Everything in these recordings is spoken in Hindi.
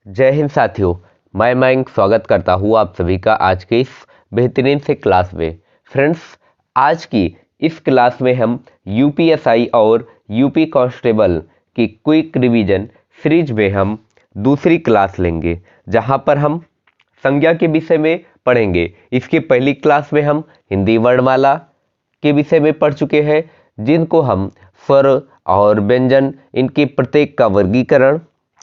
जय हिंद साथियों। मैं मयंक स्वागत करता हूँ आप सभी का आज के इस बेहतरीन से क्लास में। फ्रेंड्स, आज की इस क्लास में हम यूपीएसआई और यूपी कांस्टेबल की क्विक रिवीजन सीरीज में हम दूसरी क्लास लेंगे, जहां पर हम संज्ञा के विषय में पढ़ेंगे। इसके पहली क्लास में हम हिंदी वर्णमाला के विषय में पढ़ चुके हैं, जिनको हम स्वर और व्यंजन, इनके प्रत्येक का वर्गीकरण,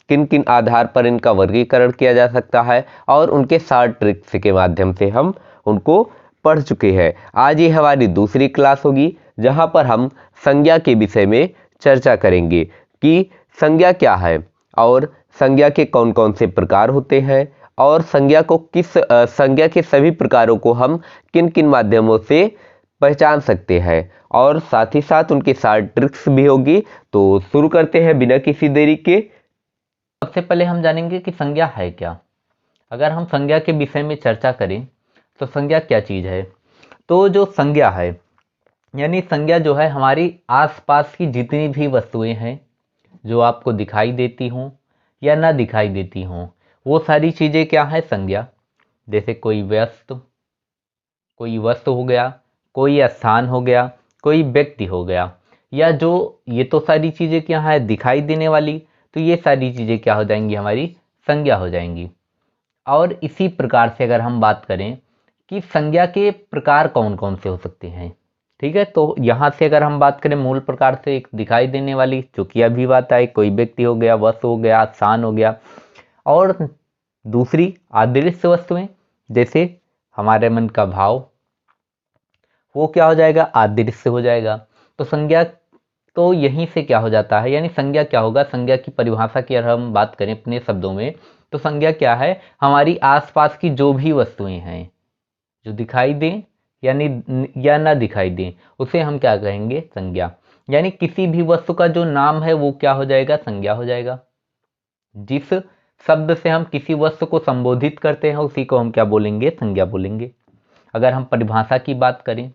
किन किन आधार पर इनका वर्गीकरण किया जा सकता है, और उनके 60 ट्रिक्स के माध्यम से हम उनको पढ़ चुके हैं। आज ये हमारी दूसरी क्लास होगी, जहां पर हम संज्ञा के विषय में चर्चा करेंगे कि संज्ञा क्या है और संज्ञा के कौन कौन से प्रकार होते हैं, और संज्ञा को संज्ञा के सभी प्रकारों को हम किन किन माध्यमों से पहचान सकते हैं, और साथ ही साथ उनके 60 ट्रिक्स भी होगी। तो शुरू करते हैं बिना किसी देरी के। सबसे पहले हम जानेंगे कि संज्ञा है क्या। अगर हम संज्ञा के विषय में चर्चा करें तो संज्ञा क्या चीज़ है। तो जो संज्ञा है, यानी संज्ञा जो है हमारी आसपास की जितनी भी वस्तुएं हैं जो आपको दिखाई देती हों या ना दिखाई देती हों, वो सारी चीज़ें क्या है संज्ञा। जैसे कोई वस्तु हो गया, कोई स्थान हो गया, कोई व्यक्ति हो गया, या जो ये तो सारी चीज़ें क्या है दिखाई देने वाली, तो ये सारी चीज़ें क्या हो जाएंगी, हमारी संज्ञा हो जाएंगी। और इसी प्रकार से अगर हम बात करें कि संज्ञा के प्रकार कौन कौन से हो सकते हैं, ठीक है, तो यहाँ से अगर हम बात करें मूल प्रकार से, एक दिखाई देने वाली जो कि अभी बात आई, कोई व्यक्ति हो गया, वस्तु हो गया, स्थान हो गया, और दूसरी अदृश्य वस्तुएं जैसे हमारे मन का भाव, वो क्या हो जाएगा, अदृश्य हो जाएगा। तो संज्ञा तो यहीं से क्या हो जाता है, यानी संज्ञा क्या होगा, संज्ञा की परिभाषा की अगर हम बात करें अपने शब्दों में, तो संज्ञा क्या है, हमारी आसपास की जो भी वस्तुएं हैं जो दिखाई दें यानी या ना दिखाई दें, उसे हम क्या कहेंगे, संज्ञा। यानी किसी भी वस्तु का जो नाम है वो क्या हो जाएगा, संज्ञा हो जाएगा। जिस शब्द से हम किसी वस्तु को संबोधित करते हैं उसी को हम क्या बोलेंगे, संज्ञा बोलेंगे। अगर हम परिभाषा की बात करें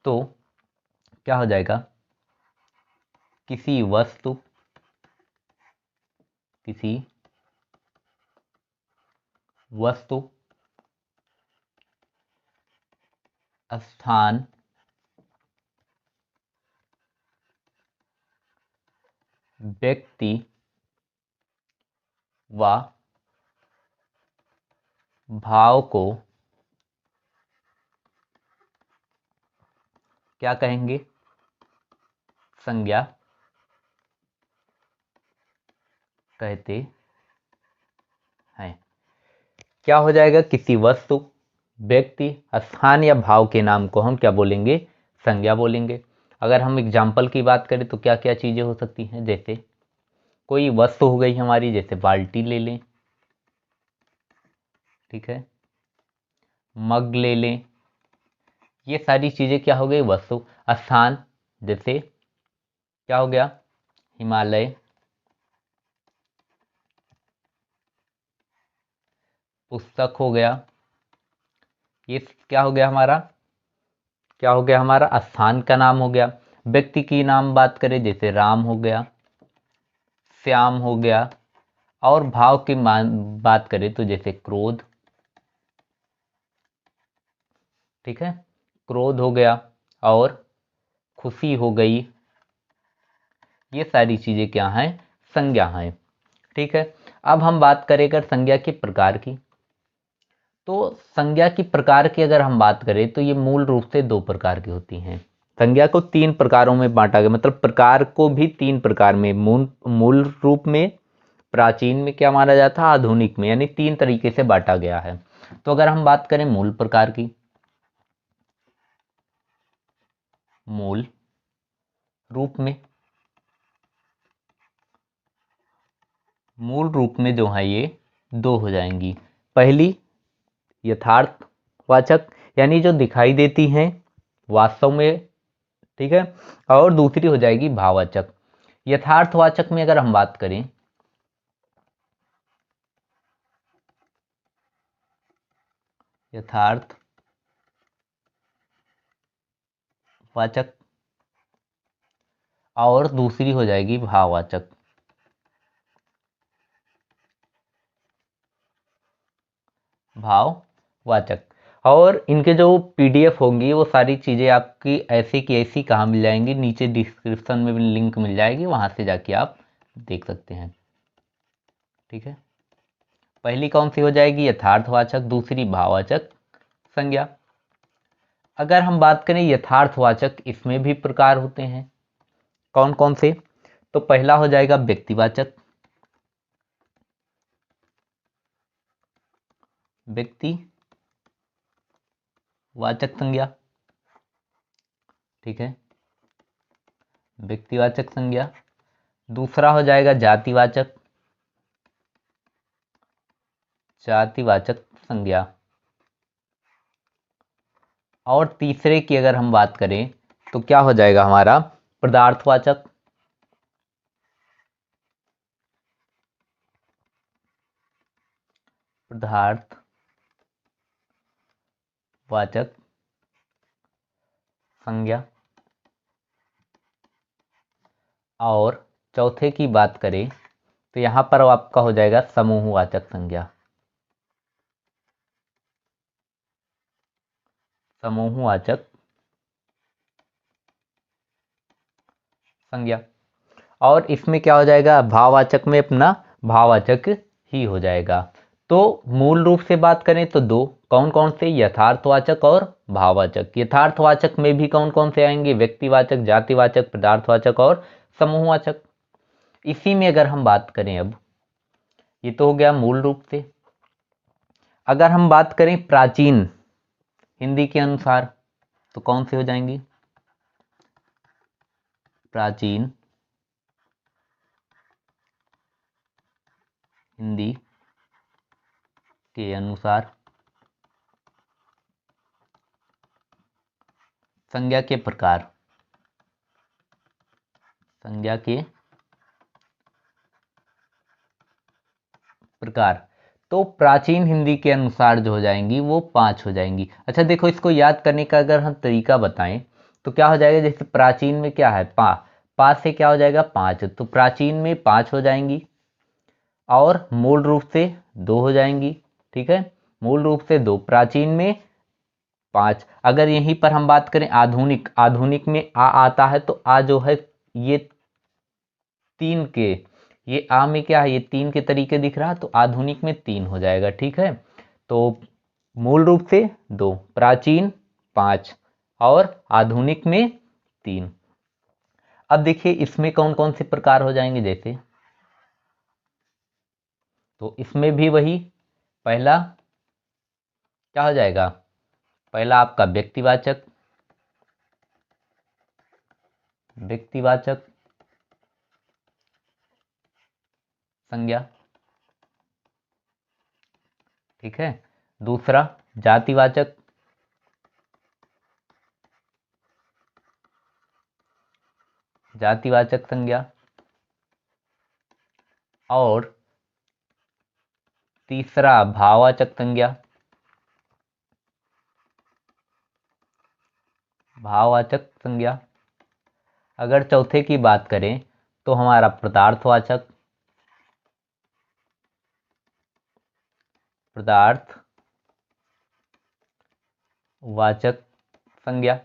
तो क्या हो जाएगा, किसी वस्तु, स्थान, व्यक्ति व भाव को क्या कहेंगे, संज्ञा कहते हैं। क्या हो जाएगा, किसी वस्तु, व्यक्ति, स्थान या भाव के नाम को हम क्या बोलेंगे, संज्ञा बोलेंगे। अगर हम एग्जाम्पल की बात करें तो क्या क्या चीज़ें हो सकती हैं, जैसे कोई वस्तु हो गई हमारी, जैसे बाल्टी ले लें, ठीक है, मग ले लें, ये सारी चीज़ें क्या हो गई, वस्तु। स्थान जैसे क्या हो गया, हिमालय, पुस्तक हो गया, ये क्या हो गया हमारा, क्या हो गया हमारा, स्थान का नाम हो गया। व्यक्ति की नाम बात करें जैसे राम हो गया, श्याम हो गया, और भाव की बात करें तो जैसे क्रोध, ठीक है, क्रोध हो गया और खुशी हो गई, ये सारी चीज़ें क्या हैं, संज्ञा हैं, ठीक है। अब हम बात करें अगर संज्ञा के प्रकार की, तो संज्ञा की प्रकार की अगर हम बात करें तो ये मूल रूप से दो प्रकार की होती हैं। संज्ञा को तीन प्रकारों में बांटा गया, मतलब प्रकार को भी तीन प्रकार में, मूल रूप में, प्राचीन में क्या माना जाता है, आधुनिक में, यानी तीन तरीके से बांटा गया है। तो अगर हम बात करें मूल प्रकार की, मूल रूप में, मूल रूप में जो है ये दो हो जाएंगी। पहली यथार्थवाचक, यानी जो दिखाई देती हैं वास्तव में, ठीक है, और दूसरी हो जाएगी भाववाचक। यथार्थवाचक में अगर हम बात करें, यथार्थवाचक, और दूसरी हो जाएगी भाववाचक। भाववाचक। और इनके जो पीडीएफ होंगी वो सारी चीज़ें आपकी ऐसी की ऐसी कहाँ मिल जाएंगी, नीचे डिस्क्रिप्शन में भी लिंक मिल जाएगी, वहाँ से जाके आप देख सकते हैं। ठीक है, पहली कौन सी हो जाएगी, यथार्थवाचक, दूसरी भाववाचक संज्ञा। अगर हम बात करें यथार्थवाचक, इसमें भी प्रकार होते हैं, कौन कौन से, तो पहला हो जाएगा व्यक्तिवाचक, व्यक्तिवाचक संज्ञा। ठीक है, व्यक्तिवाचक संज्ञा। दूसरा हो जाएगा जातिवाचक, जातिवाचक संज्ञा। और तीसरे की अगर हम बात करें तो क्या हो जाएगा हमारा, पदार्थवाचक, पदार्थवाचक संज्ञा। और चौथे की बात करें तो यहाँ पर आपका हो जाएगा समूहवाचक संज्ञा, समूहवाचक संज्ञा। और इसमें क्या हो जाएगा, भाववाचक में अपना भाववाचक ही हो जाएगा। तो मूल रूप से बात करें तो दो, कौन कौन से, यथार्थवाचक और भाववाचक। यथार्थवाचक में भी कौन कौन से आएंगे, व्यक्तिवाचक, जातिवाचक, पदार्थवाचक और समूहवाचक। इसी में अगर हम बात करें, अब ये तो हो गया मूल रूप से। अगर हम बात करें प्राचीन हिंदी के अनुसार तो कौन से हो जाएंगी, प्राचीन हिंदी के अनुसार संज्ञा के प्रकार, संज्ञा के प्रकार। तो प्राचीन हिंदी के अनुसार जो हो जाएंगी वो 5 हो जाएंगी। अच्छा देखो, इसको याद करने का अगर हम तरीका बताएं तो क्या हो जाएगा, जैसे प्राचीन में क्या है, पा से क्या हो जाएगा 5, तो प्राचीन में 5 हो जाएंगी। और मूल रूप से 2 हो जाएंगी। ठीक है, मूल रूप से 2, प्राचीन में 5। अगर यहीं पर हम बात करें आधुनिक, आधुनिक में आ आता है तो आ जो है ये 3 के, ये आ में क्या है, ये 3 के तरीके दिख रहा, तो आधुनिक में 3 हो जाएगा। ठीक है, तो मूल रूप से 2, प्राचीन 5 और आधुनिक में 3। अब देखिए इसमें कौन कौन से प्रकार हो जाएंगे, जैसे तो इसमें भी वही, पहला क्या हो जाएगा, पहला आपका व्यक्तिवाचक, व्यक्तिवाचक संज्ञा। ठीक है, दूसरा जातिवाचक, जातिवाचक संज्ञा। और तीसरा भाववाचक संज्ञा, भाववाचक संज्ञा। अगर चौथे की बात करें तो हमारा पदार्थवाचक, पदार्थवाचक संज्ञा।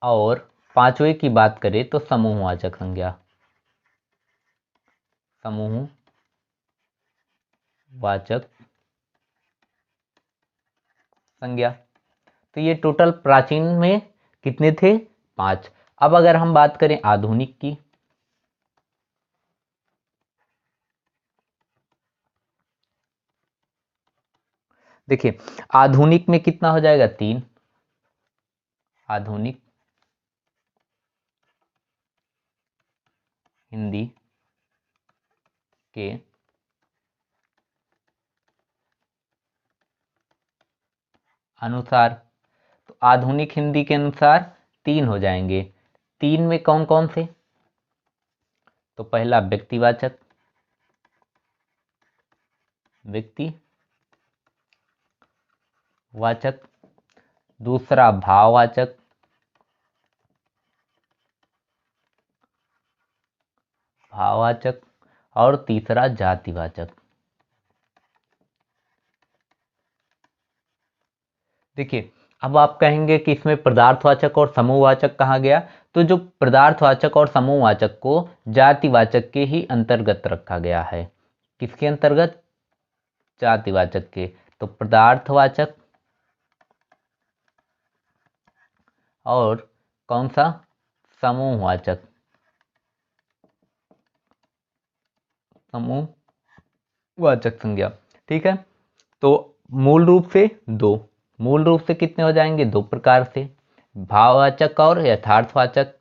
और पांचवें की बात करें तो समूहवाचक संज्ञा, समूहवाचक संज्ञा। तो ये टोटल प्राचीन में कितने थे, 5। अब अगर हम बात करें आधुनिक की, देखिए आधुनिक में कितना हो जाएगा, 3। आधुनिक हिंदी के अनुसार, तो आधुनिक हिंदी के अनुसार 3 हो जाएंगे। 3 में कौन कौन से, तो पहला व्यक्तिवाचक, व्यक्तिवाचक। दूसरा भाववाचक, भाववाचक। और तीसरा जातिवाचक, देखिए, अब आप कहेंगे कि इसमें पदार्थवाचक और समूहवाचक कहाँ गया, तो जो पदार्थवाचक और समूहवाचक को जातिवाचक के ही अंतर्गत रखा गया है। किसके अंतर्गत? जातिवाचक के। तो पदार्थवाचक और कौन सा? समूहवाचक। समूहवाचक संज्ञा, ठीक है। तो मूल रूप से दो, मूल रूप से कितने हो जाएंगे? दो प्रकार से, भाववाचक और यथार्थवाचक।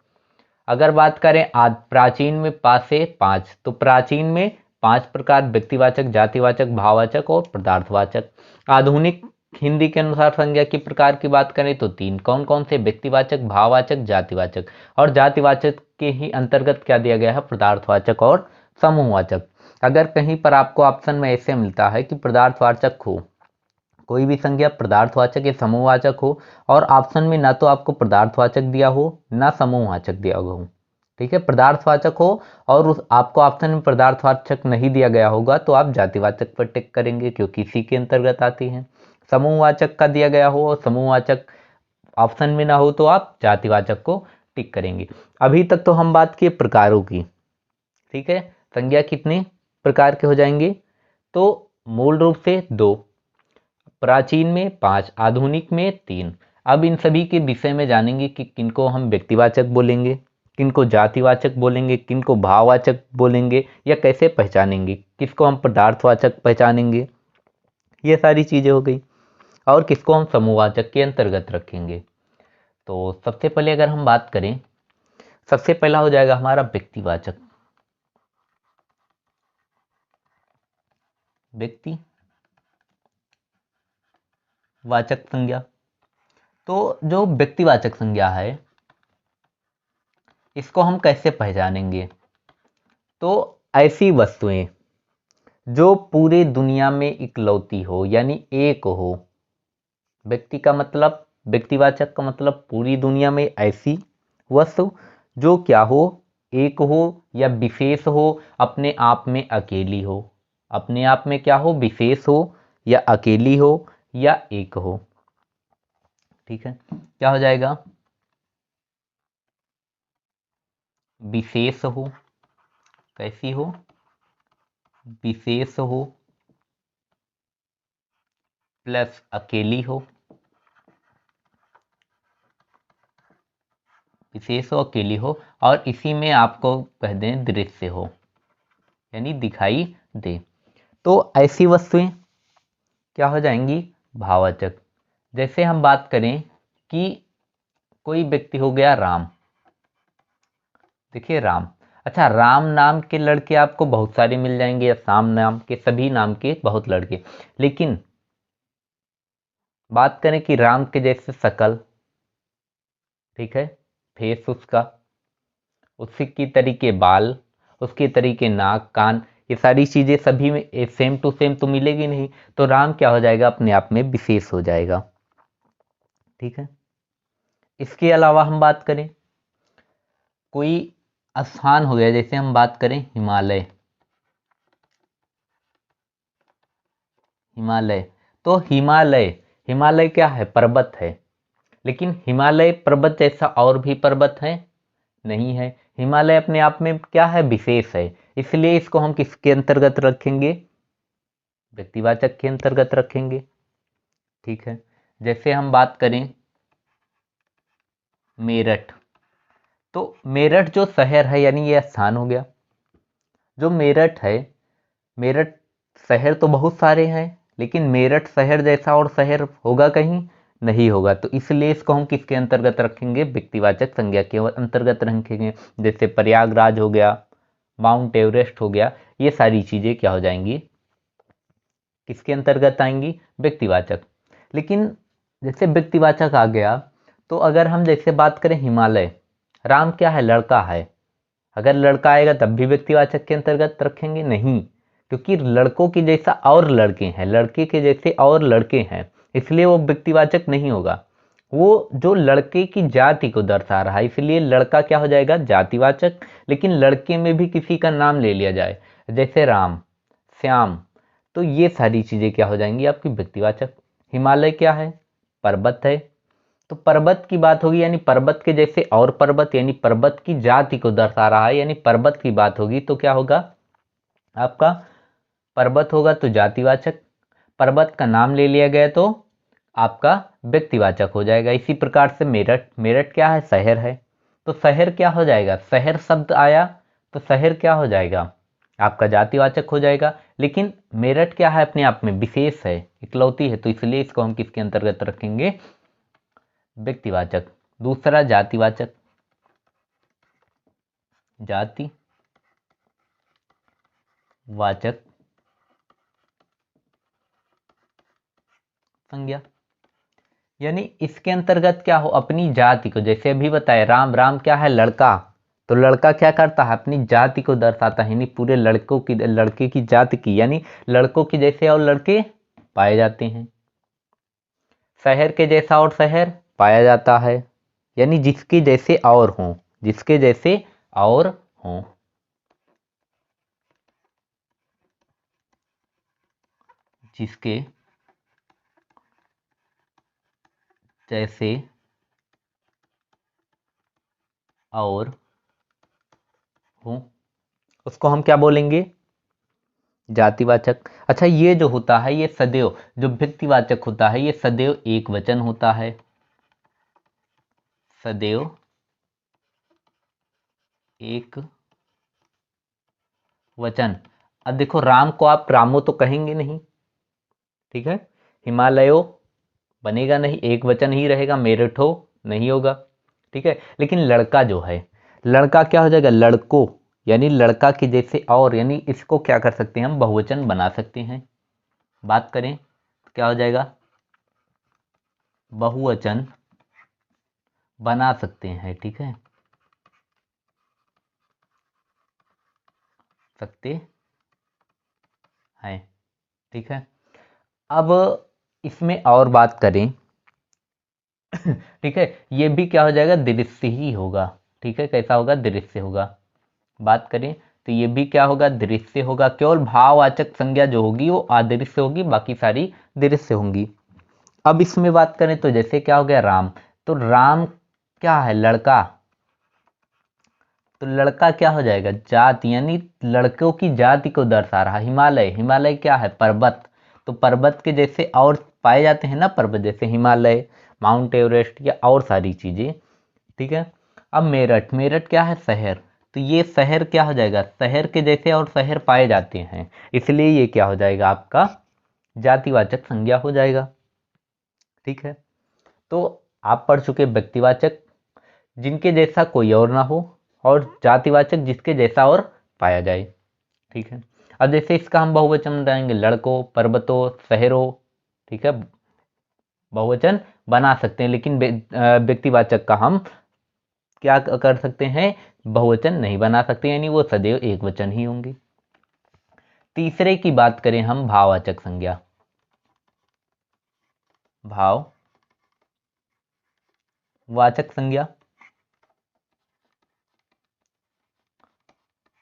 अगर बात करें आज प्राचीन में 5 से 5, तो प्राचीन में 5 प्रकार, व्यक्तिवाचक, जातिवाचक, भाववाचक और पदार्थवाचक। आधुनिक हिंदी के अनुसार संज्ञा की प्रकार की बात करें तो 3, कौन कौन से? व्यक्तिवाचक, भाववाचक, जातिवाचक। और जातिवाचक के ही अंतर्गत क्या दिया गया है? पदार्थवाचक और समूहवाचक। अगर कहीं पर आपको ऑप्शन में ऐसे मिलता है कि पदार्थवाचक हो, कोई भी संज्ञा पदार्थवाचक या समूहवाचक हो, और ऑप्शन में ना तो आपको पदार्थवाचक दिया हो ना समूहवाचक दिया हो, ठीक है, पदार्थवाचक हो और उस आपको ऑप्शन में पदार्थवाचक नहीं दिया गया होगा, तो आप जातिवाचक पर टिक करेंगे क्योंकि इसी के अंतर्गत आती है। समूहवाचक का दिया गया हो और समूहवाचक ऑप्शन में ना हो तो आप जातिवाचक को टिक करेंगे। अभी तक तो हम बात किए प्रकारों की, ठीक है। संज्ञा कितने प्रकार के हो जाएंगे? तो मूल रूप से 2, प्राचीन में 5, आधुनिक में 3। अब इन सभी के विषय में जानेंगे कि किनको हम व्यक्तिवाचक बोलेंगे, किनको जातिवाचक बोलेंगे, किनको भाववाचक बोलेंगे, या कैसे पहचानेंगे, किसको हम पदार्थवाचक पहचानेंगे, ये सारी चीज़ें हो गई। और किसको हम समूहवाचक के अंतर्गत रखेंगे। तो सबसे पहले अगर हम बात करें, सबसे पहला हो जाएगा हमारा व्यक्तिवाचक। व्यक्तिवाचक संज्ञा। तो जो व्यक्तिवाचक संज्ञा है इसको हम कैसे पहचानेंगे? तो ऐसी वस्तुएं जो पूरे दुनिया में इकलौती हो, यानी एक हो। व्यक्ति का मतलब, व्यक्तिवाचक का मतलब पूरी दुनिया में ऐसी वस्तु जो क्या हो? एक हो या विशेष हो, अपने आप में अकेली हो। अपने आप में क्या हो? विशेष हो या अकेली हो या एक हो, ठीक है। क्या हो जाएगा? विशेष हो। कैसी हो? विशेष हो प्लस अकेली हो। विशेष हो, अकेली हो, और इसी में आपको कह दें दृश्य हो, यानी दिखाई दे। तो ऐसी वस्तुएं क्या हो जाएंगी? भाववाचक। जैसे हम बात करें कि कोई व्यक्ति हो गया राम। देखिए राम, अच्छा, राम नाम के लड़के आपको बहुत सारे मिल जाएंगे, या शाम नाम के, सभी नाम के बहुत लड़के। लेकिन बात करें कि राम के जैसे शकल, ठीक है, फेस उसका, उसी की तरीके बाल, उसके तरीके नाक कान, ये सारी चीजें सभी में सेम टू सेम तो मिलेगी नहीं। तो राम क्या हो जाएगा? अपने आप में विशेष हो जाएगा, ठीक है। इसके अलावा हम बात करें, कोई स्थान हो गया, जैसे हम बात करें हिमालय। हिमालय, तो हिमालय, हिमालय क्या है? पर्वत है। लेकिन हिमालय पर्वत जैसा और भी पर्वत है? नहीं है। हिमालय अपने आप में क्या है? विशेष है। इसलिए इसको हम किसके अंतर्गत रखेंगे? व्यक्तिवाचक के अंतर्गत रखेंगे, ठीक है। जैसे हम बात करें मेरठ, तो मेरठ जो शहर है, यानी यह स्थान हो गया। जो मेरठ है, मेरठ शहर तो बहुत सारे हैं, लेकिन मेरठ शहर जैसा और शहर होगा कहीं? नहीं होगा। तो इसलिए इसको हम किसके अंतर्गत रखेंगे? व्यक्तिवाचक संज्ञा के अंतर्गत रखेंगे। जैसे प्रयागराज हो गया, माउंट एवरेस्ट हो गया, ये सारी चीजें क्या हो जाएंगी? किसके अंतर्गत आएंगी? व्यक्तिवाचक। लेकिन जैसे व्यक्तिवाचक आ गया, तो अगर हम जैसे बात करें हिमालय, राम क्या है? लड़का है। अगर लड़का आएगा तब भी व्यक्तिवाचक के अंतर्गत रखेंगे? नहीं, क्योंकि लड़कों के जैसा और लड़के हैं, लड़के के जैसे और लड़के हैं, इसलिए वो व्यक्तिवाचक नहीं होगा। वो जो लड़के की जाति को दर्शा रहा है, इसलिए लड़का क्या हो जाएगा? जातिवाचक। लेकिन लड़के में भी किसी का नाम ले लिया जाए, जैसे राम, श्याम, तो ये सारी चीजें क्या हो जाएंगी? आपकी व्यक्तिवाचक। हिमालय क्या है? पर्वत है। तो पर्वत की बात होगी यानी पर्वत के जैसे और पर्वत, यानी पर्वत की जाति को दर्शा रहा है, यानी पर्वत की बात होगी तो क्या होगा आपका, पर्वत होगा तो जातिवाचक, पर्वत का नाम ले लिया गया तो आपका व्यक्तिवाचक हो जाएगा। इसी प्रकार से मेरठ, मेरठ क्या है, शहर है, तो शहर क्या हो जाएगा, शहर शब्द आया तो शहर क्या हो जाएगा आपका जातिवाचक हो जाएगा। लेकिन मेरठ क्या है, अपने आप में विशेष है, इकलौती है, तो इसलिए इसको हम किसके अंतर्गत रखेंगे, व्यक्तिवाचक। दूसरा जातिवाचक, जाति वाचक संज्ञा, यानी इसके अंतर्गत क्या हो, अपनी जाति को, जैसे अभी बताए राम, राम क्या है, लड़का, तो लड़का क्या करता है, अपनी जाति को दर्शाता है, यानी पूरे लड़कों की, लड़के की जाति की, यानी लड़कों की जैसे और लड़के पाए जाते हैं। शहर के जैसा और शहर पाया जाता है, यानी जिसके जैसे और हों, जिसके जैसे और हों, जिसके जैसे और हों, उसको हम क्या बोलेंगे, जातिवाचक। अच्छा, ये जो होता है ये सदैव, जो व्यक्तिवाचक होता है ये सदैव एक वचन होता है, सदैव एक वचन। अब देखो राम को आप रामो तो कहेंगे नहीं, ठीक है, हिमालयो बनेगा नहीं, एक वचन ही रहेगा, मेरठो नहीं होगा, ठीक है। लेकिन लड़का जो है, लड़का क्या हो जाएगा, लड़को, यानी लड़का की जैसे और, यानी इसको क्या कर सकते हैं हम, बहुवचन बना सकते हैं। बात करें तो क्या हो जाएगा, बहुवचन बना सकते हैं, ठीक है, सकते हैं, ठीक है। अब इसमें और बात करें ठीक है, ये भी क्या हो जाएगा, दृश्य ही होगा, ठीक है, कैसा होगा, दृश्य होगा। बात करें तो ये भी क्या होगा, दृश्य होगा, केवल भाववाचक संज्ञा जो होगी वो अदृश्य होगी, बाकी सारी दृश्य होंगी। अब इसमें बात करें तो जैसे क्या हो गया राम, तो राम क्या है, लड़का, तो लड़का क्या हो जाएगा, जाति, यानी लड़कों की जाति को दर्शा रहा। हिमालय, हिमालय क्या है, पर्वत, तो पर्वत के जैसे और पाए जाते हैं ना पर्वत, जैसे हिमालय, माउंट एवरेस्ट या और सारी चीजें, ठीक है। अब मेरठ, मेरठ क्या है, शहर, तो ये शहर क्या हो जाएगा, शहर के जैसे और शहर पाए जाते हैं, इसलिए ये क्या हो जाएगा आपका जातिवाचक संज्ञा हो जाएगा, ठीक है। तो आप पढ़ चुके व्यक्तिवाचक, जिनके जैसा कोई और ना हो, और जातिवाचक जिसके जैसा और पाया जाए, ठीक है। अब जैसे इसका हम बहुवचन बनाएंगे, लड़कों, पर्वतों, शहरों, ठीक है, बहुवचन बना सकते हैं, लेकिन व्यक्तिवाचक का हम क्या कर सकते हैं, बहुवचन नहीं बना सकते, यानी वो सदैव एक वचन ही होंगे। तीसरे की बात करें हम, भाववाचक संज्ञा, भाववाचक संज्ञा,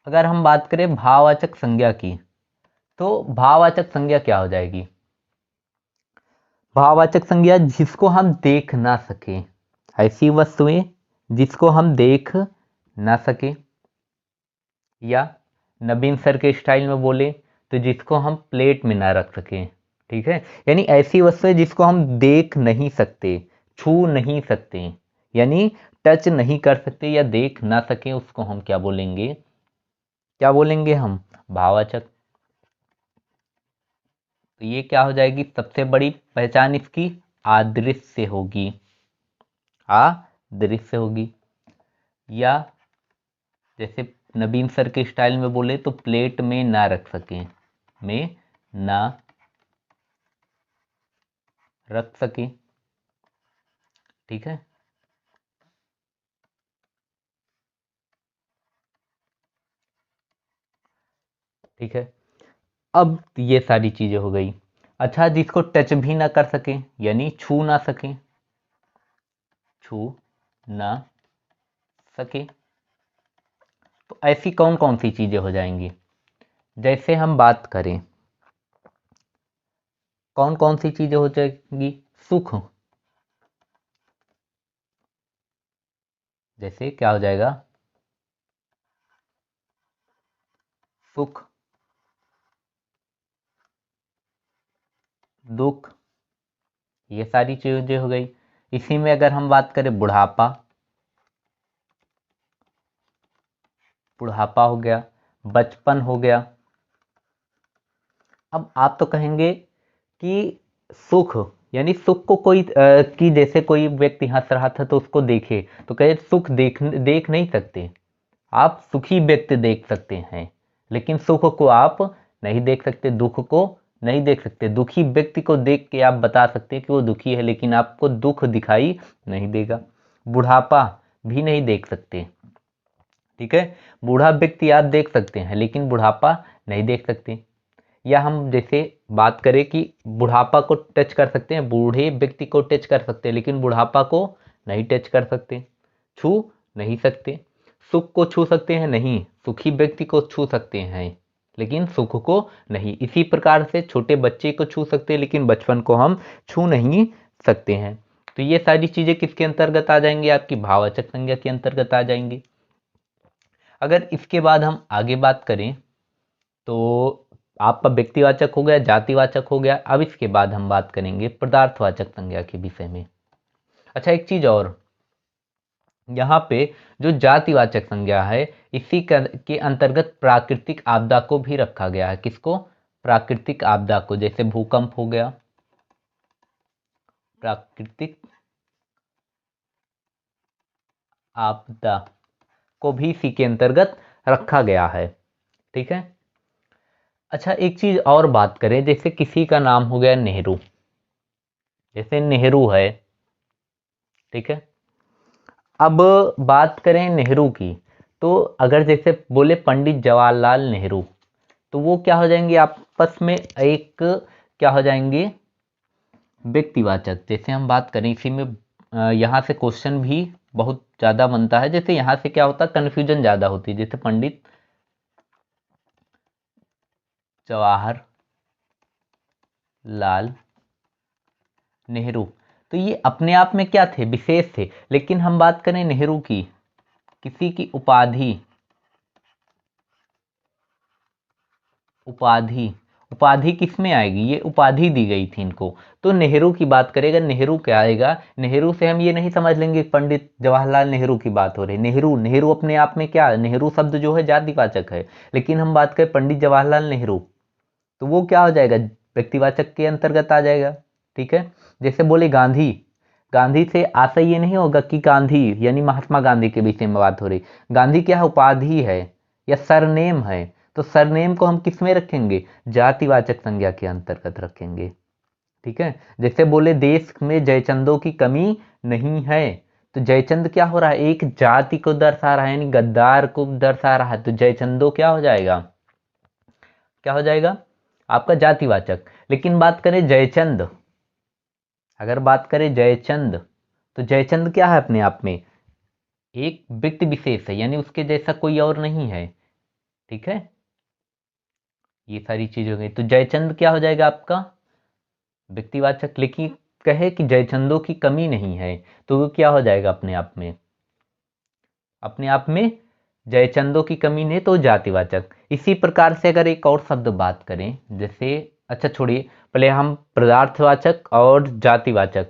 अगर हम बात करें भाववाचक संज्ञा की, तो भाववाचक संज्ञा क्या हो जाएगी, भाववाचक संज्ञा जिसको हम देख ना सके, ऐसी वस्तुएं जिसको हम देख ना सके, या नवीन सर के स्टाइल में बोले तो जिसको हम प्लेट में ना रख सकें, ठीक है, यानी ऐसी वस्तुएं जिसको हम देख नहीं सकते, छू नहीं सकते, यानी टच नहीं कर सकते या देख ना सके, उसको हम क्या बोलेंगे, क्या बोलेंगे हम, भाववाचक। तो ये क्या हो जाएगी, सबसे बड़ी पहचान इसकी अदृश्य होगी, अदृश्य होगी, या जैसे नबीन सर के स्टाइल में बोले तो प्लेट में ना रख सकें, में ना रख सकें, ठीक है। ठीक है, अब ये सारी चीजें हो गई। अच्छा, जिसको टच भी ना कर सकें, यानी छू ना सकें, छू ना सके, तो ऐसी कौन कौन सी चीजें हो जाएंगी, जैसे हम बात करें कौन कौन सी चीजें हो जाएंगी, सुख, जैसे क्या हो जाएगा, सुख, दुख, ये सारी चीजें हो गई। इसी में अगर हम बात करें बुढ़ापा, बुढ़ापा हो गया, बचपन हो गया। अब आप तो कहेंगे कि सुख, यानी सुख को कोई कि जैसे कोई व्यक्ति हंस रहा था तो उसको देखे, तो कहे सुख देख नहीं सकते, आप सुखी व्यक्ति देख सकते हैं, लेकिन सुख को आप नहीं देख सकते, दुख को नहीं देख सकते। दुखी व्यक्ति को देख के आप बता सकते हैं कि वो दुखी है, लेकिन आपको दुख दिखाई नहीं देगा। बुढ़ापा भी नहीं देख सकते, ठीक है, बूढ़ा व्यक्ति आप देख सकते हैं लेकिन बुढ़ापा नहीं देख सकते। या हम जैसे बात करें कि बुढ़ापा को टच कर सकते हैं, बूढ़े व्यक्ति को टच कर सकते हैं लेकिन बुढ़ापा को नहीं टच कर सकते, छू नहीं सकते। सुख को छू सकते हैं, नहीं, सुखी व्यक्ति को छू सकते हैं लेकिन सुख को नहीं। इसी प्रकार से छोटे बच्चे को छू सकते हैं लेकिन बचपन को हम छू नहीं सकते हैं। तो ये सारी चीजें किसके अंतर्गत आ जाएंगी, आपकी भाववाचक संज्ञा के अंतर्गत आ जाएंगी। अगर इसके बाद हम आगे बात करें तो आपका व्यक्तिवाचक हो गया, जातिवाचक हो गया। अब इसके बाद हम बात करेंगे पदार्थवाचक संज्ञा के विषय में। अच्छा, एक चीज और, यहाँ पे जो जातिवाचक संज्ञा है इसी के अंतर्गत प्राकृतिक आपदा को भी रखा गया है। किसको, प्राकृतिक आपदा को, जैसे भूकंप हो गया, प्राकृतिक आपदा को भी इसी के अंतर्गत रखा गया है, ठीक है। अच्छा, एक चीज और बात करें, जैसे किसी का नाम हो गया नेहरू, जैसे नेहरू है, ठीक है। अब बात करें नेहरू की, तो अगर जैसे बोले पंडित जवाहरलाल नेहरू, तो वो क्या हो जाएंगे आपस में, एक क्या हो जाएंगे, व्यक्तिवाचक। जैसे हम बात करें इसी में यहाँ से क्वेश्चन भी बहुत ज़्यादा बनता है, जैसे यहाँ से क्या होता है, कन्फ्यूजन ज़्यादा होती है। जैसे पंडित जवाहरलाल नेहरू, तो ये अपने आप में क्या थे, विशेष थे। लेकिन हम बात करें नेहरू की, किसी की उपाधि, उपाधि, उपाधि किस में आएगी, ये उपाधि दी गई थी इनको। तो नेहरू की बात करेगा, नेहरू क्या आएगा, नेहरू से हम ये नहीं समझ लेंगे पंडित जवाहरलाल नेहरू की बात हो रही। नेहरू, नेहरू अपने आप में क्या, नेहरू शब्द जो है जातिवाचक है, लेकिन हम बात करें पंडित जवाहरलाल नेहरू, तो वो क्या हो जाएगा, व्यक्तिवाचक के अंतर्गत आ जाएगा, ठीक है। जैसे बोले गांधी, गांधी से आशय ये नहीं होगा कि गांधी यानी महात्मा गांधी के विषय में बात हो रही। गांधी क्या है, उपाधि है या सरनेम है, तो सरनेम को हम किस में रखेंगे, जातिवाचक संज्ञा के अंतर्गत रखेंगे, ठीक है। जैसे बोले देश में जयचंदों की कमी नहीं है, तो जयचंद क्या हो रहा है, एक जाति को दर्शा रहा है, यानी गद्दार को दर्शा रहा है, तो जयचंदो क्या हो जाएगा, क्या हो जाएगा, आपका जातिवाचक। लेकिन बात करें जयचंद, अगर बात करें जयचंद, तो जयचंद क्या है, अपने आप में एक व्यक्ति विशेष है, यानी उसके जैसा कोई और नहीं है, ठीक है। ये सारी चीज हो गई, तो जयचंद क्या हो जाएगा आपका व्यक्तिवाचक। लेकिन कहे कि जयचंदों की कमी नहीं है, तो वो क्या हो जाएगा अपने आप में, अपने आप में जयचंदों की कमी नहीं, तो जातिवाचक। इसी प्रकार से अगर एक और शब्द बात करें, जैसे, अच्छा छोड़िए, पहले हम पदार्थवाचक और जातिवाचक,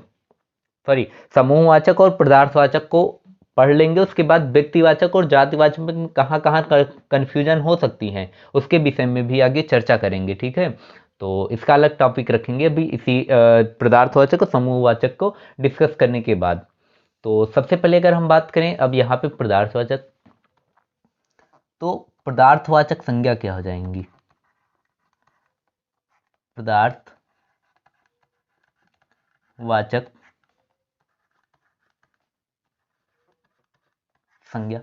सॉरी, समूहवाचक और पदार्थवाचक को पढ़ लेंगे। उसके बाद व्यक्तिवाचक और जातिवाचक में कहाँ कहाँ कन्फ्यूजन हो सकती है उसके विषय में भी आगे चर्चा करेंगे, ठीक है। तो इसका अलग टॉपिक रखेंगे अभी इसी पदार्थवाचक और समूहवाचक को डिस्कस करने के बाद। तो सबसे पहले अगर हम बात करें अब यहाँ पे पदार्थवाचक, तो पदार्थवाचक संज्ञा क्या हो जाएंगी, पदार्थवाचक संज्ञा।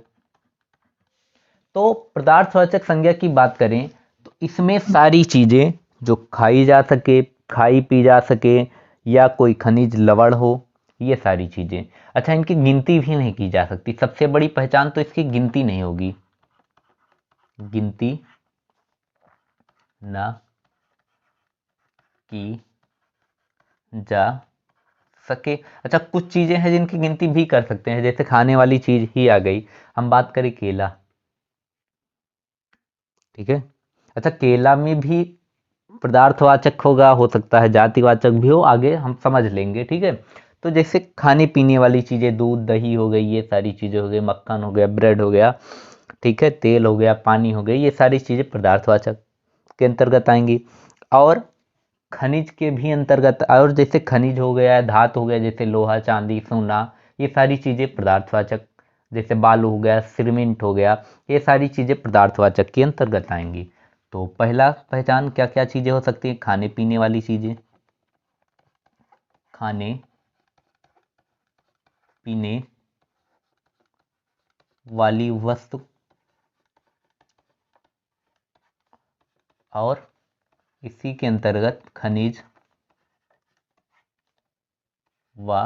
तो पदार्थवाचक संज्ञा की बात करें तो इसमें सारी चीजें जो खाई जा सके, खाई पी जा सके, या कोई खनिज लवण हो, ये सारी चीजें। अच्छा, इनकी गिनती भी नहीं की जा सकती, सबसे बड़ी पहचान तो इसकी गिनती नहीं होगी, गिनती ना की जा सके। अच्छा, कुछ चीजें हैं जिनकी गिनती भी कर सकते हैं, जैसे खाने वाली चीज ही आ गई। हम बात करें केला, ठीक है। अच्छा, केला में भी पदार्थवाचक होगा, हो सकता है जातिवाचक भी हो, आगे हम समझ लेंगे, ठीक है। तो जैसे खाने पीने वाली चीजें, दूध दही हो गई, ये सारी चीजें हो गई, मक्खन हो गया, ब्रेड हो गया, ठीक है, तेल हो गया, पानी हो गई, ये सारी चीजें पदार्थवाचक के अंतर्गत आएंगी। और खनिज के भी अंतर्गत, और जैसे खनिज हो गया, धातु हो गया, जैसे लोहा चांदी सोना, ये सारी चीजें पदार्थवाचक, जैसे बालू हो गया, सीमेंट हो गया, ये सारी चीजें पदार्थवाचक के अंतर्गत आएंगी। तो पहला पहचान क्या क्या चीजें हो सकती हैं? खाने पीने वाली चीजें, खाने पीने वाली वस्तु, और इसी के अंतर्गत खनिज व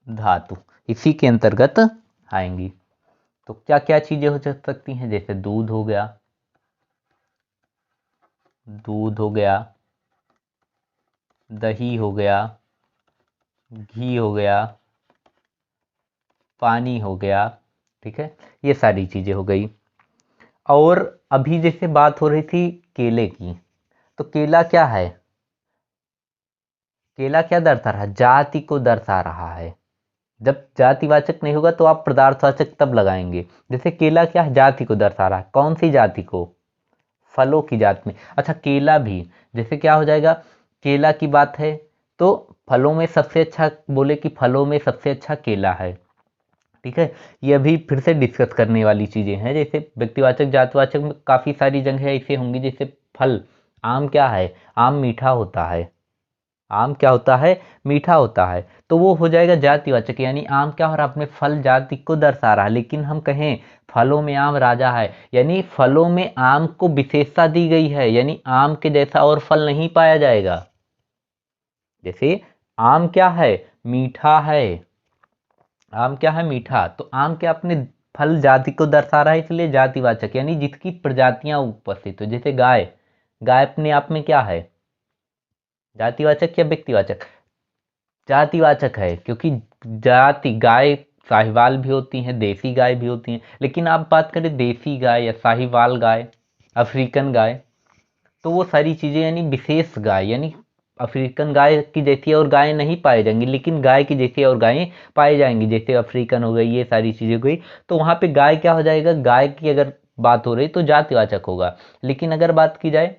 धातु, इसी के अंतर्गत आएंगी। तो क्या क्या चीजें हो सकती हैं? जैसे दूध हो गया, दूध हो गया, दही हो गया, घी हो गया, पानी हो गया, ठीक है, ये सारी चीजें हो गई। और अभी जैसे बात हो रही थी केले की, तो केला क्या है? केला क्या दर्शा रहा है? जाति को दर्शा रहा है। जब जातिवाचक नहीं होगा तो आप पदार्थवाचक तब लगाएंगे। जैसे केला क्या है? जाति को दर्शा रहा है। कौन सी जाति को? फलों की जात में। अच्छा, केला भी जैसे क्या हो जाएगा? केला की बात है तो फलों में सबसे अच्छा, बोले कि फलों में सबसे अच्छा केला है, ठीक है। ये अभी फिर से डिस्कस करने वाली चीजें हैं। जैसे व्यक्तिवाचक जातवाचक में काफी सारी जगह ऐसे होंगी। जैसे फल, आम क्या है? आम मीठा होता है। आम क्या होता है? मीठा होता है। तो वो हो जाएगा जातिवाचक, यानी आम क्या हो रहा है? अपने फल जाति को दर्शा रहा है। लेकिन हम कहें फलों में आम राजा है, यानी फलों में आम को विशेषता दी गई है, यानी आम के जैसा और फल नहीं पाया जाएगा। जैसे आम क्या है? मीठा है। आम क्या है? मीठा। तो आम क्या अपने फल जाति को दर्शा रहा है, इसलिए जातिवाचक, यानी जिसकी प्रजातियां उपस्थित हो। जैसे गाय, गाय अपने आप में क्या है? जातिवाचक या व्यक्तिवाचक? जातिवाचक है, क्योंकि जाति, गाय साहिवाल भी होती हैं, देसी गाय भी होती हैं। लेकिन आप बात करें देसी गाय या साहिवाल गाय, अफ्रीकन गाय, तो वो सारी चीजें यानी विशेष गाय, यानी अफ्रीकन गाय की जैसी और गाय नहीं पाई जाएंगी, लेकिन गाय की जैसी और गायें पाई जाएंगी। जैसे अफ्रीकन हो गई, ये सारी चीजें हो गई। तो वहां पे गाय क्या हो जाएगा? गाय की अगर बात हो रही तो जातिवाचक होगा। लेकिन अगर बात की जाए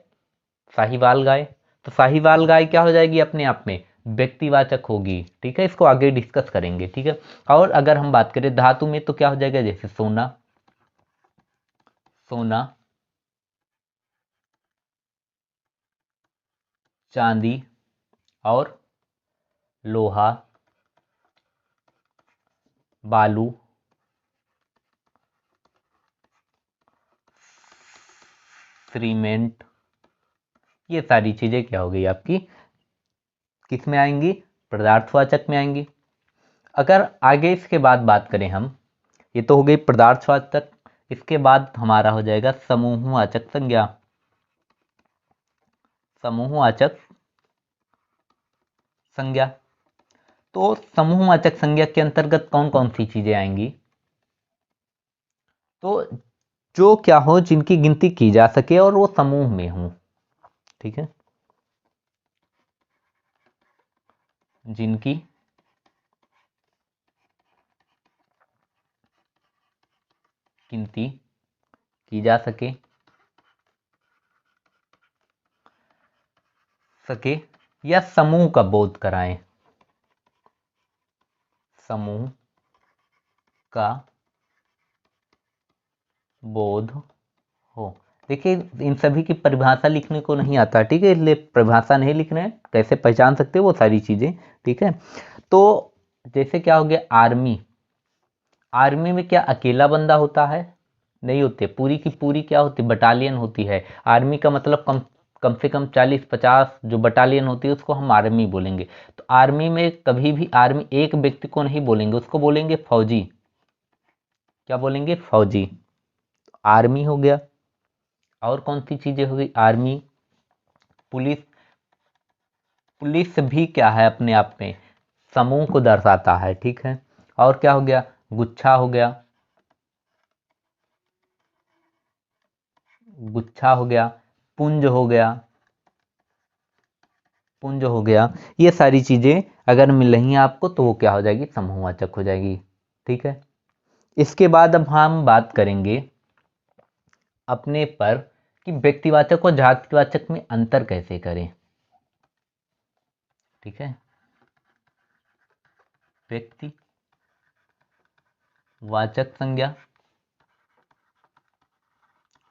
साहिवाल गाय, तो साहिवाल गाय क्या हो जाएगी? अपने आप में व्यक्तिवाचक होगी, ठीक है। इसको आगे डिस्कस करेंगे, ठीक है। और अगर हम बात करें धातु में तो क्या हो जाएगा? जैसे सोना, सोना, चांदी और लोहा, बालू, सीमेंट, ये सारी चीजें क्या हो गई आपकी? किस में आएंगी? पदार्थवाचक में आएंगी। अगर आगे इसके बाद बात करें हम, ये तो हो गई पदार्थवाचक। इसके बाद हमारा हो जाएगा समूहवाचक संज्ञा। समूहवाचक संज्ञा। तो समूहवाचक संज्ञा के अंतर्गत कौन कौन सी चीजें आएंगी? तो जो क्या हो, जिनकी गिनती की जा सके और वो समूह में हो, ठीक है, जिनकी गिनती की जा सके सके या समूह का बोध कराएं, समूह का बोध हो। देखिए, इन सभी की परिभाषा लिखने को नहीं आता, ठीक है, इसलिए परिभाषा नहीं लिख रहे हैं। कैसे पहचान सकते हो वो सारी चीजें, ठीक है। तो जैसे क्या हो गया? आर्मी, आर्मी में क्या अकेला बंदा होता है? नहीं होते। पूरी की पूरी क्या होती? बटालियन होती है। आर्मी का मतलब कम कम से कम 40-50 जो बटालियन होती है उसको हम आर्मी बोलेंगे। तो आर्मी में कभी भी आर्मी एक व्यक्ति को नहीं बोलेंगे, उसको बोलेंगे फौजी। क्या बोलेंगे? फौजी। आर्मी हो गया। और कौन सी चीजें हो गई? आर्मी, पुलिस, पुलिस भी क्या है अपने आप में समूह को दर्शाता है, ठीक है। और क्या हो गया, गुच्छा हो गया, गुच्छा हो गया, पुंज हो गया, पुंज हो गया। ये सारी चीजें अगर मिल रही हैं आपको तो वो क्या हो जाएगी, समूहवाचक हो जाएगी, ठीक है। इसके बाद अब हम बात करेंगे अपने पर कि व्यक्तिवाचक और जातिवाचक में अंतर कैसे करें, ठीक है। व्यक्तिवाचक संज्ञा,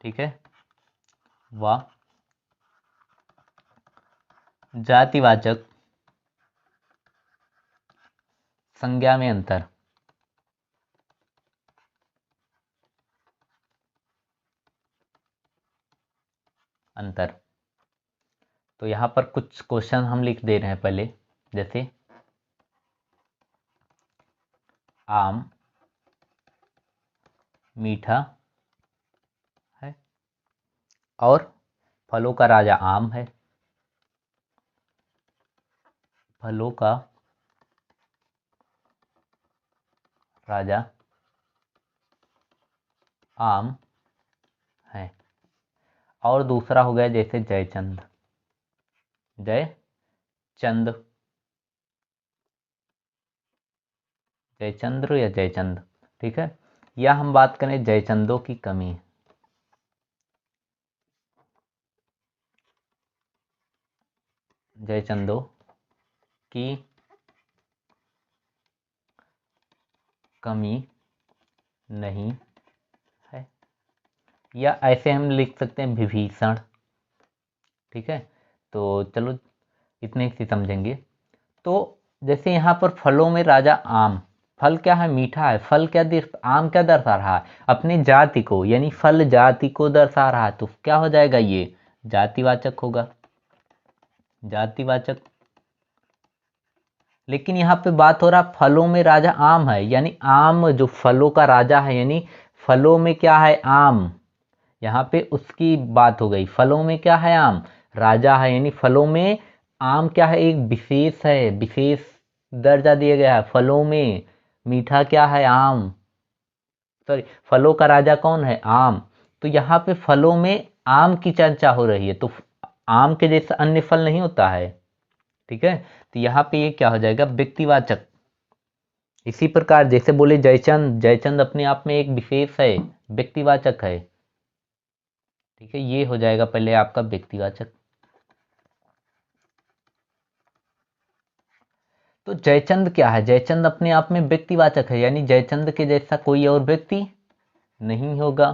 ठीक है, व जातिवाचक संज्ञा में अंतर। तो यहां पर कुछ क्वेश्चन हम लिख दे रहे हैं पहले, जैसे आम मीठा है और फलों का राजा आम है, फलों का राजा आम है। और दूसरा हो गया जैसे जयचंद, जयचंद, जयचंद्र या जयचंद, ठीक है। या हम बात करें जयचंदों की कमी, जयचंदों की कमी नहीं है। या ऐसे हम लिख सकते हैं विभीषण, ठीक है। तो चलो इतने से समझेंगे। तो जैसे यहाँ पर फलों में राजा आम, फल क्या है, मीठा है। फल क्या आम क्या दर्शा रहा है, अपनी जाति को, यानी फल जाति को दर्शा रहा है। तो क्या हो जाएगा, ये जातिवाचक होगा, जातिवाचक। लेकिन यहाँ पे बात हो रहा फलों में राजा आम है, यानी आम जो फलों का राजा है, यानी फलों में क्या है, आम। यहाँ पे उसकी बात हो गई, फलों में क्या है, आम राजा है, यानी फलों में आम क्या है, एक विशेष है, विशेष दर्जा दिया गया है फलों में। मीठा क्या है, आम, सॉरी फलों का राजा कौन है, आम। तो यहाँ पे फलों में आम की चर्चा हो रही है, तो आम के जैसा अन्य फल नहीं होता है, ठीक है। तो यहाँ पे ये क्या हो जाएगा, व्यक्तिवाचक। इसी प्रकार जैसे बोले जयचंद, जयचंद अपने आप में एक विशेष है, व्यक्तिवाचक है, ठीक है। ये हो जाएगा पहले आपका व्यक्तिवाचक। तो जयचंद क्या है, जयचंद अपने आप में व्यक्तिवाचक है, यानी जयचंद के जैसा कोई और व्यक्ति नहीं होगा,